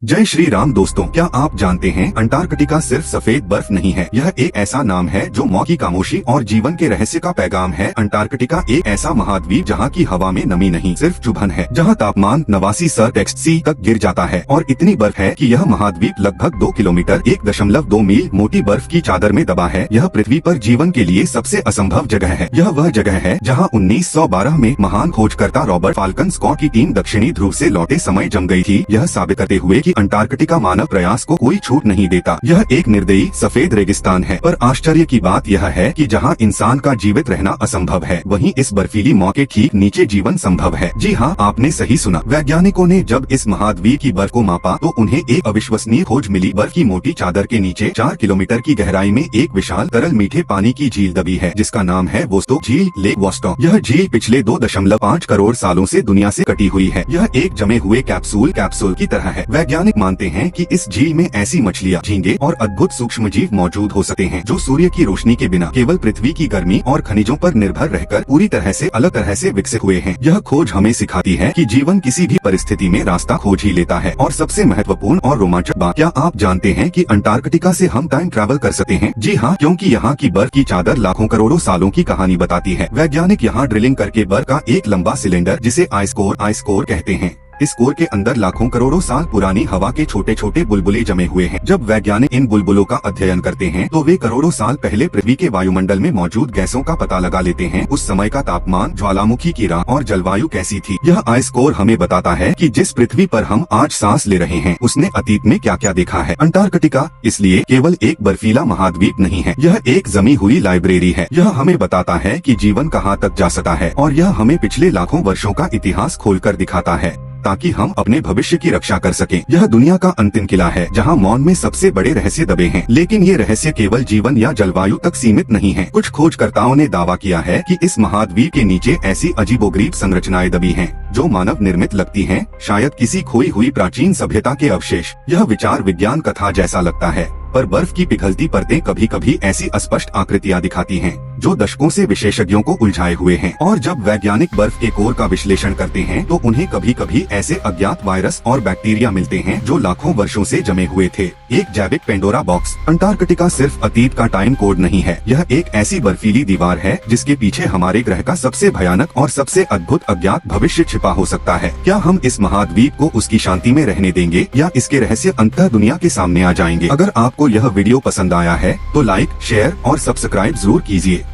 जय श्री राम दोस्तों, क्या आप जानते हैं अंटार्कटिका सिर्फ सफेद बर्फ नहीं है। यह एक ऐसा नाम है जो मौत की खामोशी और जीवन के रहस्य का पैगाम है। अंटार्कटिका एक ऐसा महाद्वीप जहाँ की हवा में नमी नहीं सिर्फ चुभन है, जहाँ तापमान 89 सी तक गिर जाता है और इतनी बर्फ है कि यह महाद्वीप लगभग 2 किलोमीटर 1.2 मील मोटी बर्फ की चादर में दबा है। यह पृथ्वी पर जीवन के लिए सबसे असंभव जगह है। यह वह जगह है जहाँ 1912 में महान खोजकर्ता रॉबर्ट फाल्कन स्कॉट की टीम दक्षिणी ध्रुव से लौटे समय जम गई थी, यह साबित करते हुए अंटार्कटिका मानव प्रयास को कोई छूट नहीं देता। यह एक निर्दयी सफेद रेगिस्तान है, पर आश्चर्य की बात यह है कि जहां इंसान का जीवित रहना असंभव है, वहीं इस बर्फीली मौत के ठीक नीचे जीवन संभव है। जी हाँ, आपने सही सुना। वैज्ञानिकों ने जब इस महाद्वीप की बर्फ को मापा तो उन्हें एक अविश्वसनीय खोज मिली। बर्फ की मोटी चादर के नीचे 4 किलोमीटर की गहराई में एक विशाल तरल मीठे पानी की झील दबी है, जिसका नाम है वोस्टोक झील, लेक वोस्टोक। यह झील पिछले 2.5 करोड़ सालों से दुनिया से कटी हुई है। यह एक जमे हुए कैप्सूल की तरह है। वैज्ञानिक मानते हैं कि इस झील में ऐसी मछलियां, झींगे और अद्भुत सूक्ष्मजीव मौजूद हो सकते हैं जो सूर्य की रोशनी के बिना केवल पृथ्वी की गर्मी और खनिजों पर निर्भर रहकर पूरी तरह से अलग तरह से विकसित हुए हैं। यह खोज हमें सिखाती है कि जीवन किसी भी परिस्थिति में रास्ता खोज ही लेता है। और सबसे महत्वपूर्ण और रोमांचक बात, क्या आप जानते हैं कि अंटार्कटिका से हम टाइम ट्रैवल कर सकते हैं? जी हाँ, क्योंकि यहाँ की बर्फ की चादर लाखों करोड़ों सालों की कहानी बताती है। वैज्ञानिक यहाँ ड्रिलिंग करके बर्फ का एक लंबा सिलेंडर, जिसे आइस कोर कहते हैं, इस कोर के अंदर लाखों करोड़ों साल पुरानी हवा के छोटे छोटे बुलबुले जमे हुए हैं। जब वैज्ञानिक इन बुलबुलों का अध्ययन करते हैं तो वे करोड़ों साल पहले पृथ्वी के वायुमंडल में मौजूद गैसों का पता लगा लेते हैं। उस समय का तापमान, ज्वालामुखी की राह और जलवायु कैसी थी। यह आइस कोर हमें बताता है कि जिस पृथ्वी पर हम आज सांस ले रहे हैं, उसने अतीत में क्या क्या देखा है। अंटार्कटिका इसलिए केवल एक बर्फीला महाद्वीप नहीं है, यह एक जमी हुई लाइब्रेरी है। यह हमें बताता है कि जीवन कहाँ तक जा सकता है और यह हमें पिछले लाखों वर्षों का इतिहास खोलकर दिखाता है, ताकि हम अपने भविष्य की रक्षा कर सकें। यह दुनिया का अंतिम किला है जहां मौन में सबसे बड़े रहस्य दबे हैं। लेकिन ये रहस्य केवल जीवन या जलवायु तक सीमित नहीं है। कुछ खोजकर्ताओं ने दावा किया है कि इस महाद्वीप के नीचे ऐसी अजीबोगरीब संरचनाएं दबी हैं जो मानव निर्मित लगती हैं, शायद किसी खोई हुई प्राचीन सभ्यता के अवशेष। यह विचार विज्ञान कथा जैसा लगता है, पर बर्फ की पिघलती परतें कभी कभी ऐसी अस्पष्ट आकृतियां दिखाती हैं जो दशकों से विशेषज्ञों को उलझाए हुए हैं। और जब वैज्ञानिक बर्फ के कोर का विश्लेषण करते हैं तो उन्हें कभी कभी ऐसे अज्ञात वायरस और बैक्टीरिया मिलते हैं जो लाखों वर्षों से जमे हुए थे। एक जैविक पेंडोरा बॉक्स। अंटार्कटिका सिर्फ अतीत का टाइम कोड नहीं है, यह एक ऐसी बर्फीली दीवार है जिसके पीछे हमारे ग्रह का सबसे भयानक और सबसे अद्भुत अज्ञात भविष्य छिपा हो सकता है। क्या हम इस महाद्वीप को उसकी शांति में रहने देंगे या इसके रहस्य अंततः दुनिया के सामने आ जाएंगे? अगर आपको यह वीडियो पसंद आया है तो लाइक, शेयर और सब्सक्राइब जरूर कीजिए।